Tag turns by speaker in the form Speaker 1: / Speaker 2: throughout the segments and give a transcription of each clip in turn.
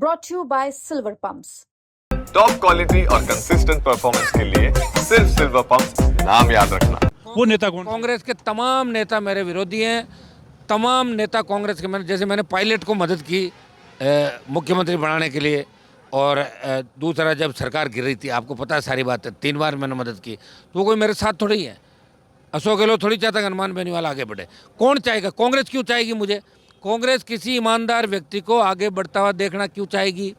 Speaker 1: brought to you by Silver Pumps.
Speaker 2: Top quality और consistent performance के लिए सिर्फ सिल्वर पंप्स नाम याद रखना।
Speaker 3: वो नेता कौन?
Speaker 4: कांग्रेस के तमाम नेता मेरे विरोधी हैं। तमाम नेता कांग्रेस के मैंने पायलट को मदद की मुख्यमंत्री बनाने के लिए, और दूसरा जब सरकार गिर रही थी, आपको पता है सारी बात है, 3 बार मैंने मदद की। तो वो कोई मेरे साथ थोड़ी है। अशोक गहलोत थोड़ी चाहता हनुमान बेनीवाल आगे बढ़े। कौन चाहेगा? कांग्रेस क्यों चाहेगी मुझे? कांग्रेस किसी ईमानदार व्यक्ति को आगे बढ़ता हुआ देखना क्यों चाहेगी?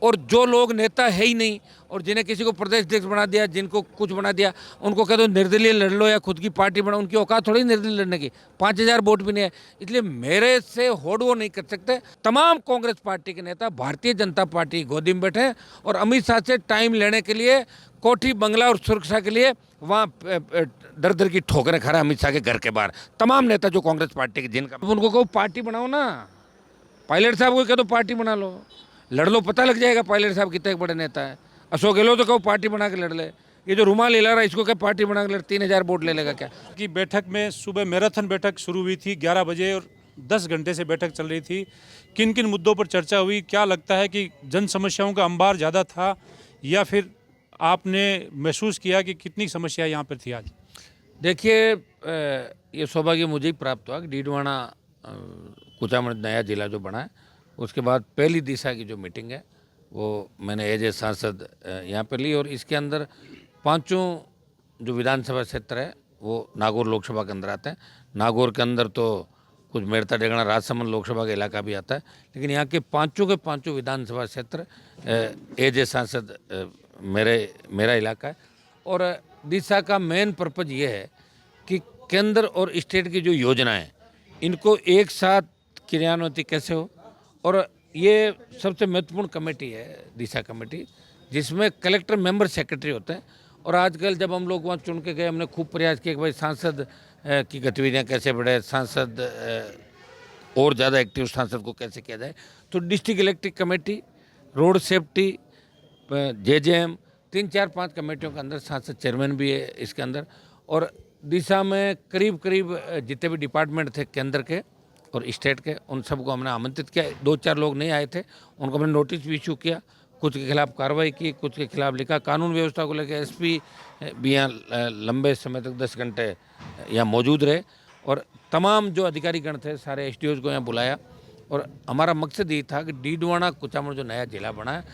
Speaker 4: और जो लोग नेता है ही नहीं और जिन्हें किसी को प्रदेश अध्यक्ष बना दिया, जिनको कुछ बना दिया, उनको कह दो निर्दलीय लड़ लो या खुद की पार्टी बनाओ, उनकी औकात थोड़ी निर्दलीय लड़ने की। 5000 वोट भी नहीं है, इसलिए मेरे से होड़ वो नहीं कर सकते। तमाम कांग्रेस पार्टी के नेता भारतीय जनता पार्टी की गोदी में बैठे हैं और अमित शाह से टाइम लेने के लिए कोठी बंगला और सुरक्षा के लिए वहाँ दर दर की ठोकरें खा रहे हैं अमित शाह के घर के बाहर। तमाम नेता जो कांग्रेस पार्टी के, जिनका उनको कहो पार्टी बनाओ ना, पायलट साहब को कह दो पार्टी बना लो, लड़ लो, पता लग जाएगा पायलट साहब कितने बड़े नेता है। अशोक गहलोत तो कहो पार्टी बना के लड़ ले, ये जो रुमाल हिला रहा है इसको क्या पार्टी बना के लड़, 3000 वोट ले लेगा क्या?
Speaker 3: की बैठक में सुबह मैराथन बैठक शुरू हुई थी 11 बजे और 10 घंटे से बैठक चल रही थी। किन किन मुद्दों पर चर्चा हुई? क्या लगता है कि जन समस्याओं का अंबार ज़्यादा था या फिर आपने महसूस किया कि कितनी समस्या यहाँ पर थी आज?
Speaker 4: देखिए, ये सौभाग्य मुझे ही प्राप्त हुआ कि डीडवाना कुचामन नया जिला जो बना है, उसके बाद पहली दिशा की जो मीटिंग है वो मैंने एज ए सांसद यहाँ पर ली। और इसके अंदर 5 जो विधानसभा क्षेत्र है वो नागौर लोकसभा के अंदर आते हैं। नागौर के अंदर तो कुछ मेड़ता डेगना राजसमंद लोकसभा का इलाका भी आता है, लेकिन यहाँ के 5 विधानसभा क्षेत्र एज ए सांसद मेरा इलाका है। और दिशा का मेन पर्पज ये है कि केंद्र और स्टेट की जो योजनाएं, इनको एक साथ क्रियान्वित कैसे हो। और ये सबसे महत्वपूर्ण कमेटी है दिशा कमेटी, जिसमें कलेक्टर मेंबर सेक्रेटरी होते हैं। और आजकल जब हम लोग वहाँ चुन के गए, हमने खूब प्रयास किया कि भाई सांसद की गतिविधियाँ कैसे बढ़े, सांसद और ज़्यादा एक्टिव सांसद को कैसे किया जाए। तो district electric committee, road safety, JJM, 3, 4, 5 कमेटियों के अंदर सांसद चेयरमैन भी है इसके अंदर। और दिशा में करीब जितने भी डिपार्टमेंट थे केंद्र के और स्टेट के, उन सबको हमने आमंत्रित किया। 2-4 लोग नहीं आए थे, उनको हमने नोटिस भी इशू किया, कुछ के खिलाफ कार्रवाई की, कुछ के खिलाफ लिखा। कानून व्यवस्था को लेकर एसपी भी यहाँ लंबे समय तक 10 घंटे यहाँ मौजूद रहे। और तमाम जो अधिकारीगण थे सारे एसडीओज को यहाँ बुलाया। और हमारा मकसद ये था कि डीडवाना कुचामन जो नया जिला बना है,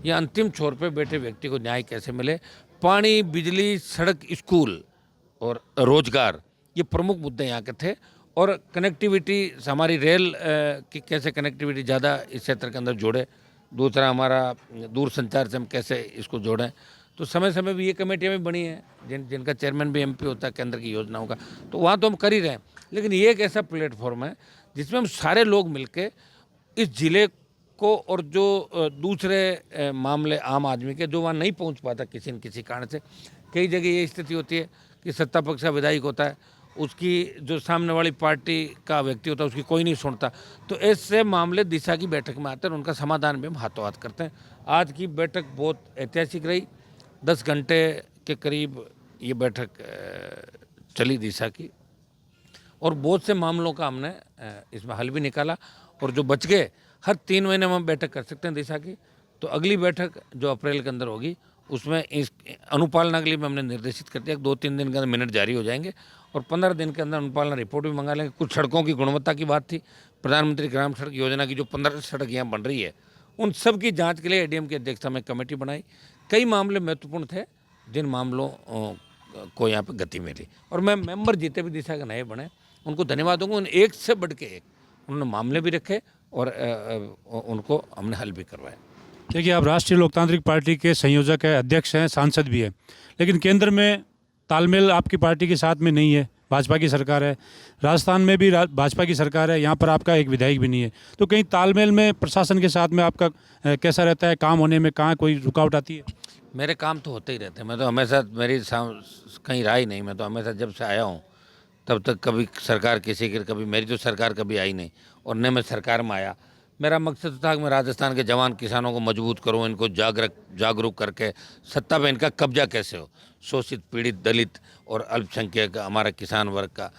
Speaker 4: यह अंतिम छोर पे बैठे व्यक्ति को न्याय कैसे मिले। पानी, बिजली, सड़क, स्कूल और रोजगार, ये प्रमुख मुद्दे यहाँ के थे। और कनेक्टिविटी, हमारी रेल की कैसे कनेक्टिविटी ज़्यादा इस क्षेत्र के अंदर जोड़े। दूसरा, हमारा दूर संचार से हम कैसे इसको जोड़ें। तो समय समय भी ये कमेटियाँ भी बनी हैं जिनका चेयरमैन भी एमपी होता है केंद्र की योजनाओं का, तो वहाँ तो हम कर ही रहे हैं। लेकिन ये एक ऐसा प्लेटफॉर्म है जिसमें हम सारे लोग मिलके इस ज़िले को, और जो दूसरे मामले आम आदमी के जो वहाँ नहीं पहुँच पाता किसी न किसी कारण से, कई जगह ये स्थिति होती है कि सत्ता पक्ष का विधायक होता है, उसकी जो सामने वाली पार्टी का व्यक्ति होता है उसकी कोई नहीं सुनता। तो ऐसे मामले दिशा की बैठक में आते हैं और उनका समाधान भी हम हाथों हाथ करते हैं। आज की बैठक बहुत ऐतिहासिक रही। 10 घंटे के करीब ये बैठक चली दिशा की, और बहुत से मामलों का हमने इसमें हल भी निकाला। और जो बच गए, हर 3 महीने में हम बैठक कर सकते हैं दिशा की। तो अगली बैठक जो अप्रैल के अंदर होगी, उसमें इस अनुपालना के लिए भी हमने निर्देशित कर दिया। 2-3 दिन के अंदर मिनट जारी हो जाएंगे और 15 दिन के अंदर अनुपालना रिपोर्ट भी मंगा लेंगे। कुछ सड़कों की गुणवत्ता की बात थी, प्रधानमंत्री ग्राम सड़क योजना की जो 15 सड़क यहाँ बन रही है, उन सब की जांच के लिए एडीएम की अध्यक्षता में कमेटी बनाई। कई मामले महत्वपूर्ण थे जिन मामलों को यहाँ पर गति मिली। और मैं मेंबर जितने भी दिशा के नए बने उनको धन्यवाद दूंगा। उन एक से बढ़ के एक उन्होंने मामले भी रखे और उनको हमने हल भी करवाया।
Speaker 3: देखिए, आप राष्ट्रीय लोकतांत्रिक पार्टी के संयोजक हैं, अध्यक्ष हैं, सांसद भी हैं, लेकिन केंद्र में तालमेल आपकी पार्टी के साथ में नहीं है। भाजपा की सरकार है, राजस्थान में भी भाजपा की सरकार है, यहाँ पर आपका एक विधायक भी नहीं है। तो कहीं तालमेल में प्रशासन के साथ में आपका कैसा रहता है? काम होने में कहाँ कोई रुकावट आती है?
Speaker 4: मेरे काम तो होते ही रहते हैं। मैं तो हमेशा, मेरी कहीं रहा ही नहीं। मैं तो हमेशा जब से आया हूँ तब तक कभी सरकार किसी की, कभी मेरी तो सरकार कभी आई नहीं, और न मैं सरकार में आया। मेरा मकसद था कि मैं राजस्थान के जवान किसानों को मजबूत करूं, इनको जागरूक करके सत्ता पे इनका कब्जा कैसे हो, शोषित, पीड़ित, दलित और अल्पसंख्यक हमारा किसान वर्ग का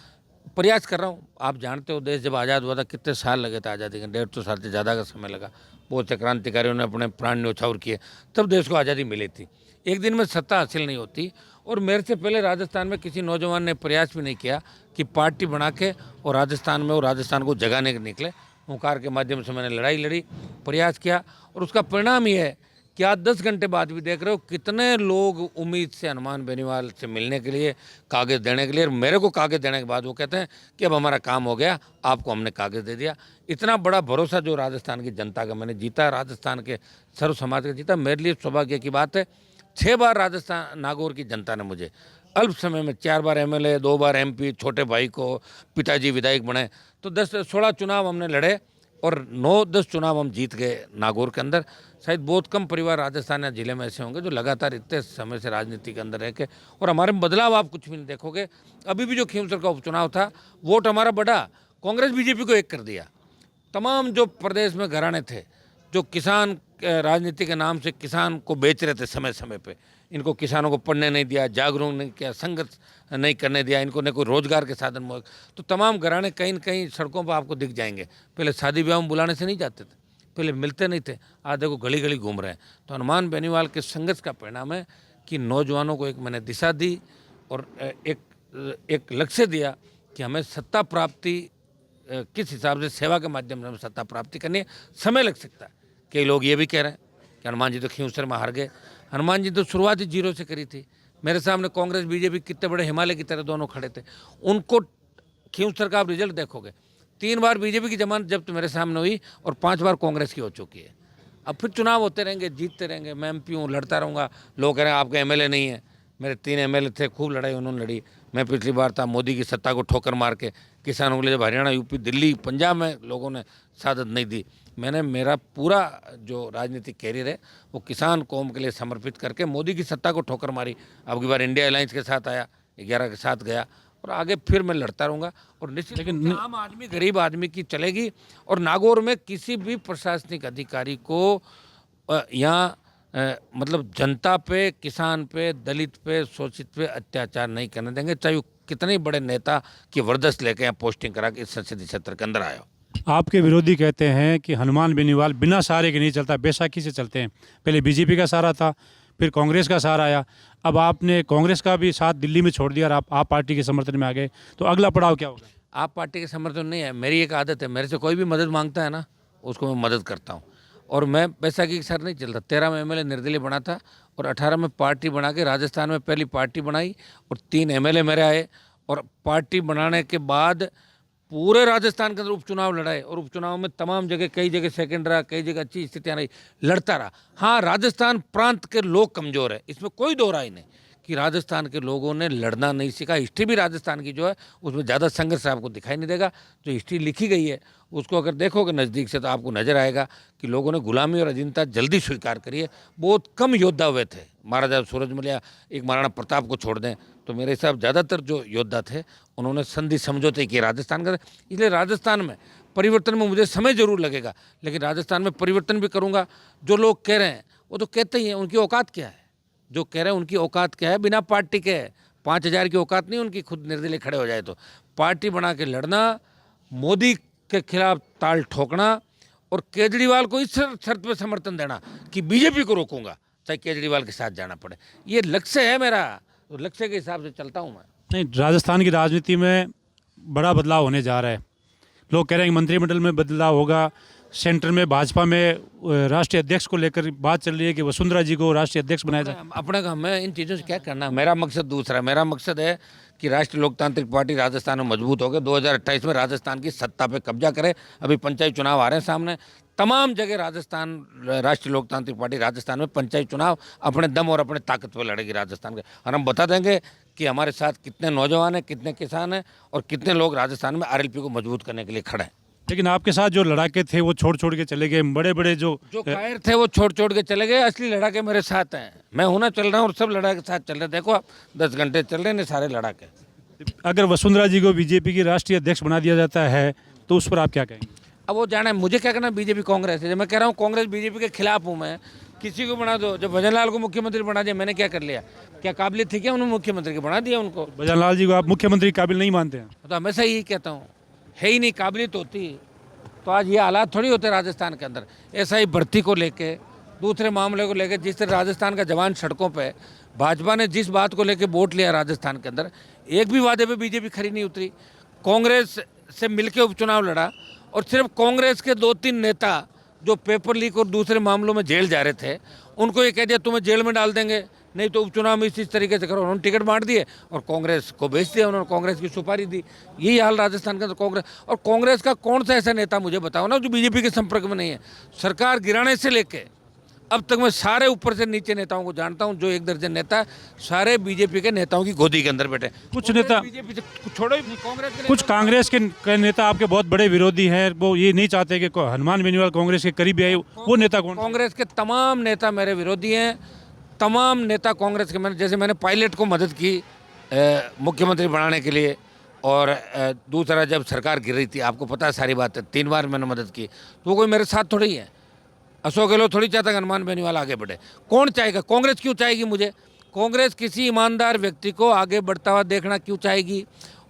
Speaker 4: प्रयास कर रहा हूं। आप जानते हो, देश जब आज़ाद हुआ था कितने साल लगे थे आज़ादी के, 150 साल से ज़्यादा का समय लगा। बहुत से क्रांतिकारियों ने अपने प्राण न्यौछावर किए, तब देश को आज़ादी मिली थी। एक दिन में सत्ता हासिल नहीं होती। और मेरे से पहले राजस्थान में किसी नौजवान ने प्रयास भी नहीं किया कि पार्टी बना के और राजस्थान को जगाने के निकले। हुंकार के माध्यम से मैंने लड़ाई लड़ी, प्रयास किया, और उसका परिणाम ये है कि आज 10 घंटे बाद भी देख रहे हो कितने लोग उम्मीद से हनुमान बेनीवाल से मिलने के लिए, कागज़ देने के लिए, और मेरे को कागज़ देने के बाद वो कहते हैं कि अब हमारा काम हो गया, आपको हमने कागज़ दे दिया। इतना बड़ा भरोसा जो राजस्थान की जनता का मैंने जीता, राजस्थान के सर्व समाज का जीता, मेरे लिए सौभाग्य की बात है। 6 बार राजस्थान नागौर की जनता ने मुझे अल्प समय में 4 बार MLA, 2 बार MP, छोटे भाई को पिताजी विधायक बने, तो 16 चुनाव हमने लड़े और 9-10 चुनाव हम जीत गए नागौर के अंदर। शायद बहुत कम परिवार राजस्थान या जिले में ऐसे होंगे जो लगातार इतने समय से राजनीति के अंदर रह के, और हमारे में बदलाव आप कुछ भी नहीं देखोगे। अभी भी जो खींवसर का उपचुनाव था, वोट हमारा बढ़ा, कांग्रेस BJP को एक कर दिया। तमाम जो प्रदेश में घराने थे जो किसान राजनीति के नाम से किसान को बेच रहे थे समय समय पे, इनको किसानों को पढ़ने नहीं दिया, जागरूक नहीं किया, संघर्ष नहीं करने दिया, इनको न कोई रोजगार के साधन, तो तमाम घराने कहीं न कहीं सड़कों पर आपको दिख जाएंगे। पहले शादी ब्याह में बुलाने से नहीं जाते थे, पहले मिलते नहीं थे, आज देखो गली गली घूम रहे हैं। तो हनुमान बेनीवाल के संघर्ष का परिणाम है कि नौजवानों को एक मैंने दिशा दी और एक लक्ष्य दिया कि हमें सत्ता प्राप्ति किस हिसाब से, सेवा के माध्यम से हमें सत्ता प्राप्ति करनी है। समय लग सकता है। कई लोग ये भी कह रहे हैं कि हनुमान जी तो खींवसर में हार गए। हनुमान जी तो शुरुआत ही 0 से करी थी। मेरे सामने कांग्रेस BJP कितने बड़े हिमालय की तरह दोनों खड़े थे। उनको खींवसर का आप रिजल्ट देखोगे, 3 बार BJP की जमानत जब्त मेरे सामने हुई और 5 बार कांग्रेस की हो चुकी है। अब फिर चुनाव होते रहेंगे, जीतते रहेंगे, मैं MP हूँ, लड़ता रहूँगा। लोग कह रहे हैं आपके MLA नहीं है। मेरे 3 MLA थे, खूब लड़ाई उन्होंने लड़ी। मैं पिछली बार था, मोदी की सत्ता को ठोकर मार के किसानों के लिए जब हरियाणा, UP, दिल्ली, पंजाब में लोगों ने सादत नहीं दी, मैंने मेरा पूरा जो राजनीतिक कैरियर है वो किसान कौम के लिए समर्पित करके मोदी की सत्ता को ठोकर मारी। अब की बार इंडिया अलायंस के साथ आया, 11 के साथ गया, और आगे फिर मैं लड़ता रहूँगा। और निश्चित लेकिन आम आदमी, गरीब आदमी की चलेगी। और नागौर में किसी भी प्रशासनिक अधिकारी को यहाँ मतलब जनता पे, किसान पे, दलित पे, शोषित पे अत्याचार नहीं करने देंगे, चाहे वो कितने बड़े नेता की वरदस्त लेके यहाँ पोस्टिंग करा के इस संसदीय क्षेत्र के अंदर आया हो।
Speaker 3: आपके विरोधी कहते हैं कि हनुमान बेनीवाल बिना सहारे के नहीं चलता, बैसाखी से चलते हैं। पहले BJP का सहारा था, फिर कांग्रेस का सहारा आया, अब आपने कांग्रेस का भी साथ दिल्ली में छोड़ दिया और आप पार्टी के समर्थन में आ गए, तो अगला पड़ाव क्या होगा?
Speaker 4: आप पार्टी के समर्थन नहीं है। मेरी एक आदत है, मेरे से कोई भी मदद मांगता है ना, उसको मैं मदद करता हूँ। और मैं बैसाखी के साथ नहीं चलता। 13 में MLA निर्दलीय बना था और 18 में पार्टी बना के राजस्थान में पहली पार्टी बनाई और 3 MLA मेरे आए। और पार्टी बनाने के बाद पूरे राजस्थान के अंदर उपचुनाव लड़ाए और उपचुनाव में तमाम जगह, कई जगह सेकंड रहा, कई जगह अच्छी स्थितियाँ रही, लड़ता रहा। हाँ, राजस्थान प्रांत के लोग कमज़ोर है, इसमें कोई दो राय नहीं कि राजस्थान के लोगों ने लड़ना नहीं सीखा। हिस्ट्री भी राजस्थान की जो है उसमें ज़्यादा संघर्ष आपको दिखाई नहीं देगा। जो हिस्ट्री लिखी गई है उसको अगर देखोगे नज़दीक से तो आपको नज़र आएगा कि लोगों ने गुलामी और अधीनता जल्दी स्वीकार करी है। बहुत कम योद्धा हुए थे, महाराजा सूरजमल या एक महाराणा प्रताप को छोड़ दें तो मेरे हिसाब ज़्यादातर जो योद्धा थे उन्होंने संधि समझौते किए राजस्थान का। इसलिए राजस्थान में परिवर्तन में मुझे समय ज़रूर लगेगा, लेकिन राजस्थान में परिवर्तन भी करूँगा। जो लोग कह रहे हैं वो तो कहते ही हैं, उनकी औकात क्या है? जो कह रहे हैं उनकी औकात क्या है? बिना पार्टी के 5000 की औकात नहीं उनकी, खुद निर्दलीय खड़े हो जाए तो। पार्टी बना के लड़ना, मोदी के खिलाफ ताल ठोकना और केजरीवाल को इस शर्त पे समर्थन देना कि BJP को रोकूंगा चाहे केजरीवाल के साथ जाना पड़े, ये लक्ष्य है मेरा। तो लक्ष्य के हिसाब से चलता हूँ मैं।
Speaker 3: नहीं, राजस्थान की राजनीति में बड़ा बदलाव होने जा रहा है। लोग कह रहे हैं कि मंत्रिमंडल में बदलाव होगा। सेंटर में भाजपा में राष्ट्रीय अध्यक्ष को लेकर बात चल रही है कि वसुंधरा जी को राष्ट्रीय अध्यक्ष बनाया जाए।
Speaker 4: अपने काम में इन चीज़ों से क्या करना, मेरा मकसद दूसरा है। मेरा मकसद है कि राष्ट्रीय लोकतांत्रिक पार्टी राजस्थान में मजबूत हो गए, 2028 में राजस्थान की सत्ता पे कब्जा करे। अभी पंचायत चुनाव आ रहे हैं सामने, तमाम जगह राजस्थान, राष्ट्रीय लोकतांत्रिक पार्टी राजस्थान में पंचायत चुनाव अपने दम और अपने ताकत पर लड़ेगी राजस्थान के। और हम बता देंगे कि हमारे साथ कितने नौजवान हैं, कितने किसान हैं और कितने लोग राजस्थान में RLP को मजबूत करने के लिए खड़े हैं।
Speaker 3: लेकिन आपके साथ जो लड़ाके थे वो छोड़ के चले गए, बड़े बड़े जो
Speaker 4: कायर थे वो छोड़ के चले गए। असली लड़ाके मेरे साथ हैं, मैं होना चल रहा हूँ और सब लड़ाके साथ चल रहे हैं। देखो आप 10 घंटे चल रहे हैं सारे लड़ाके।
Speaker 3: अगर वसुंधरा जी को BJP की राष्ट्रीय अध्यक्ष बना दिया जाता है तो उस पर आप क्या कहेंगे?
Speaker 4: अब वो जाना है, मुझे क्या करना, BJP कांग्रेस है। जब मैं कह रहा हूँ कांग्रेस BJP के खिलाफ हूँ, मैं किसी को बना दो। जब भजनलाल को मुख्यमंत्री बना दिया, मैंने क्या कर लिया? क्या काबिलियत थी क्या उन्होंने मुख्यमंत्री के बना दिया उनको?
Speaker 3: भजनलाल जी को आप मुख्यमंत्री काबिल नहीं मानते हैं?
Speaker 4: तो हमेशा यही कहता हूँ, है ही नहीं, काबिलियत होती तो आज ये हालात थोड़ी होते राजस्थान के अंदर। ऐसा ही भर्ती को लेके, दूसरे मामले को लेके, जिस तरह राजस्थान का जवान सड़कों पे, भाजपा ने जिस बात को लेके वोट लिया राजस्थान के अंदर, एक भी वादे पे बीजेपी खरी नहीं उतरी। कांग्रेस से मिलकर उपचुनाव लड़ा और सिर्फ कांग्रेस के 2-3 नेता जो पेपर लीक और दूसरे मामलों में जेल जा रहे थे, उनको ये कह दिया तुम्हें जेल में डाल देंगे, नहीं तो उपचुनाव में इस तरीके से करो। उन्होंने टिकट बांट दिए और कांग्रेस को बेच दिया, उन्होंने कांग्रेस की सुपारी दी। यही हाल राजस्थान के अंदर कांग्रेस। और कांग्रेस का कौन सा ऐसा नेता मुझे बताओ ना जो बीजेपी के संपर्क में नहीं है। सरकार गिराने से लेके अब तक मैं सारे ऊपर से नीचे नेताओं को जानता हूं, जो 1 दर्जन नेता सारे बीजेपी के नेताओं की गोदी के अंदर बैठे।
Speaker 3: कुछ नेता
Speaker 4: बीजेपी से छोड़ो ही कांग्रेस के
Speaker 3: कुछ कांग्रेस के नेता आपके बहुत बड़े विरोधी हैं, वो ये नहीं चाहते कि हनुमान बेनीवाल कांग्रेस के करीब आए। वो नेता कौन?
Speaker 4: कांग्रेस के तमाम नेता मेरे विरोधी हैं। तमाम नेता कांग्रेस के, जैसे मैंने पायलट को मदद की मुख्यमंत्री बनाने के लिए, और दूसरा जब सरकार गिर रही थी, आपको पता है सारी बात है, 3 बार मैंने मदद की। तो वो कोई मेरे साथ थोड़ी है। अशोक गहलोत थोड़ी चाहता कि हनुमान बेनीवाल आगे बढ़े। कौन चाहेगा? कांग्रेस क्यों चाहेगी मुझे? कांग्रेस किसी ईमानदार व्यक्ति को आगे बढ़ता हुआ देखना क्यों चाहेगी?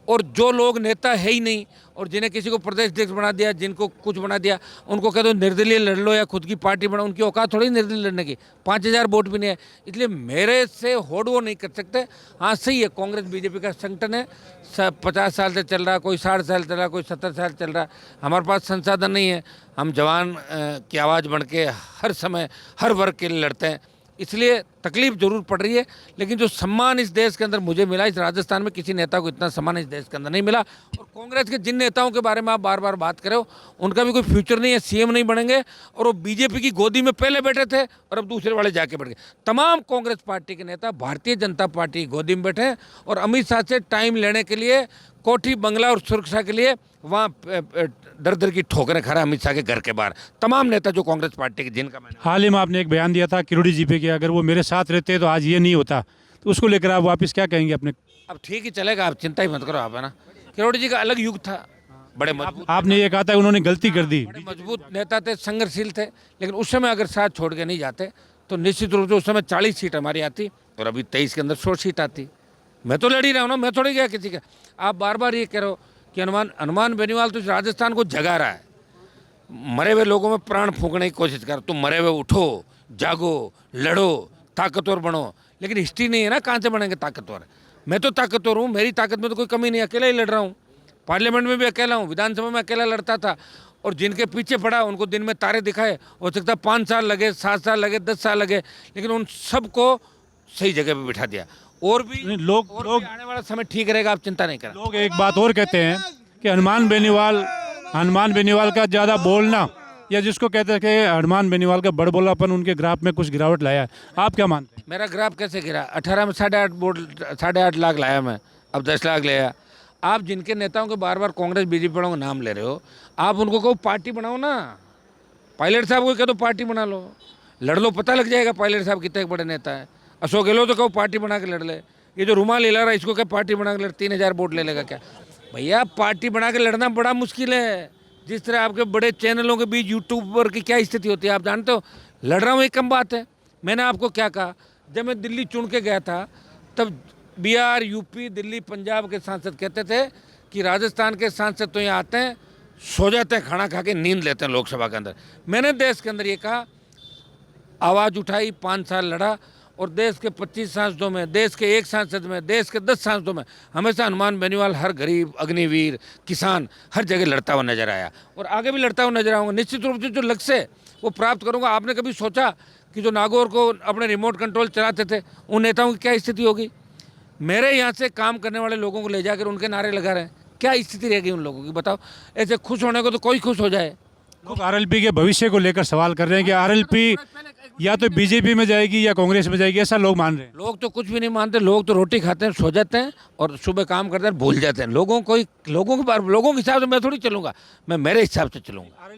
Speaker 4: और जो लोग नेता है ही नहीं और जिन्हें किसी को प्रदेश अध्यक्ष बना दिया, जिनको कुछ बना दिया, उनको कह दो निर्दलीय लड़ लो या खुद की पार्टी बनाओ, उनकी औकात थोड़ी निर्दलीय लड़ने की। 5000 वोट भी नहीं है, इसलिए मेरे से होड़ वो नहीं कर सकते। हाँ सही है, कांग्रेस बीजेपी का संगठन है, 50 साल से चल रहा, कोई 60 साल चल रहा, कोई 70 साल चल रहा। हमारे पास संसाधन नहीं है, हम जवान की आवाज़ बन के हर समय हर वर्ग के लिए लड़ते हैं, इसलिए तकलीफ जरूर पड़ रही है। लेकिन जो सम्मान इस देश के अंदर मुझे मिला, इस राजस्थान में किसी नेता को इतना सम्मान इस देश के अंदर नहीं मिला। और कांग्रेस के जिन नेताओं के बारे में आप बार बार बात कर रहे हो, उनका भी कोई फ्यूचर नहीं है, सीएम नहीं बनेंगे, और वो बीजेपी की गोदी में पहले बैठे थे और अब दूसरे वाले जाके बैठ गए। तमाम कांग्रेस पार्टी के नेता भारतीय जनता पार्टी की गोदी में बैठे हैं और अमित शाह से टाइम लेने के लिए, कोठी बंगला और सुरक्षा के लिए वहाँ दर दर की ठोकरें खा रहा है अमित शाह के घर के बाहर। तमाम नेता जो कांग्रेस पार्टी के, जिनका मैंने
Speaker 3: हाल ही में आपने एक बयान दिया था किरोड़ी जी पे कि अगर वो मेरे साथ रहते तो आज ये नहीं होता, तो उसको लेकर आप वापस क्या कहेंगे अपने?
Speaker 4: अब ठीक ही चलेगा, आप चिंता ही मत करो आप, है ना। किरोड़ी जी का अलग युग था, बड़े मजबूत,
Speaker 3: आपने ये कहा था उन्होंने गलती कर दी,
Speaker 4: बड़े मजबूत नेता थे, संघर्षशील थे। लेकिन उस समय अगर साथ छोड़ के नहीं जाते तो निश्चित रूप से उस समय 40 सीट हमारी आती और अभी 23 के अंदर 100 सीट आती। मैं तो लड़ ही रहा हूँ ना, मैं थोड़ी गया किसी का। आप बार बार ये कह रहे हो कि हनुमान बेनीवाल तो राजस्थान को जगा रहा है, मरे हुए लोगों में प्राण फूंकने की कोशिश कर। तुम मरे हुए उठो, जागो, लड़ो, ताकतवर बनो। लेकिन हिस्ट्री नहीं है ना, कहाँ से बनेंगे ताकतवर? मैं तो ताकतवर हूँ, मेरी ताकत में तो कोई कमी नहीं, अकेला ही लड़ रहा हूँ। पार्लियामेंट में भी अकेला हूँ, विधानसभा में अकेला लड़ता था। और जिनके पीछे पड़ा उनको दिन में तारे दिखाए, हो सकता है 5 साल लगे, 7 साल लगे, 10 साल लगे, लेकिन उन सबको सही जगह पर बिठा दिया। और भी
Speaker 3: लोग
Speaker 4: आने वाला समय ठीक रहेगा, आप चिंता नहीं करें।
Speaker 3: लोग एक बात और कहते हैं कि हनुमान बेनीवाल का ज़्यादा बोलना, या जिसको कहते हैं कि हनुमान बेनीवाल का बड़बोलापन उनके ग्राफ में कुछ गिरावट लाया है। आप क्या मानते हैं?
Speaker 4: मेरा ग्राफ कैसे गिरा? 18 में 8.5 लाख लाया मैं, अब 10 लाख लाया। आप जिनके नेताओं के बार बार कांग्रेस बीजेपी वालों का नाम ले रहे हो, आप उनको कहो पार्टी बनाओ ना। पायलट साहब को कह दो पार्टी बना लो, लड़ लो, पता लग जाएगा पायलट साहब कितने बड़े नेता है। अशोक गहलोत तो कहो पार्टी बना के लड़ ले। ये जो रुमाल हिला रहा है इसको क्या पार्टी बना के लड़, 3000 वोट ले लेगा क्या? भैया पार्टी बना के लड़ना बड़ा मुश्किल है। जिस तरह आपके बड़े चैनलों के बीच यूट्यूब पर की क्या स्थिति होती है आप जानते हो। लड़ रहा हूँ एक कम बात है। मैंने आपको क्या कहा, जब मैं दिल्ली चुन के गया था तब बिहार, यूपी, दिल्ली, पंजाब के सांसद कहते थे कि राजस्थान के सांसद तो यहाँ आते हैं, सो जाते हैं, खाना खा के नींद लेते हैं लोकसभा के अंदर। मैंने देश के अंदर ये कहा, आवाज़ उठाई, 5 साल लड़ा और देश के 25 सांसदों में, देश के 1 सांसद में, देश के 10 सांसदों में हमेशा हनुमान बेनीवाल हर गरीब, अग्निवीर, किसान हर जगह लड़ता हुआ नजर आया और आगे भी लड़ता हुआ नजर आऊँगा। निश्चित रूप से जो लक्ष्य है वो प्राप्त करूँगा। आपने कभी सोचा कि जो नागौर को अपने रिमोट कंट्रोल चलाते थे उन नेताओं की क्या स्थिति होगी? मेरे यहाँ से काम करने वाले लोगों को ले जाकर उनके नारे लगा रहे हैं, क्या स्थिति रहेगी उन लोगों की? बताओ। ऐसे खुश होने को तो कोई खुश हो जाए।
Speaker 3: लोग आरएलपी के भविष्य को लेकर सवाल कर रहे हैं कि आरएलपी या तो बीजेपी में जाएगी या कांग्रेस में जाएगी, ऐसा लोग मान रहे हैं।
Speaker 4: लोग तो कुछ भी नहीं मानते, लोग तो रोटी खाते हैं, सो जाते हैं और सुबह काम करते हैं, भूल जाते हैं। लोगों के हिसाब से मैं थोड़ी चलूँगा, मैं मेरे हिसाब से चलूँगा।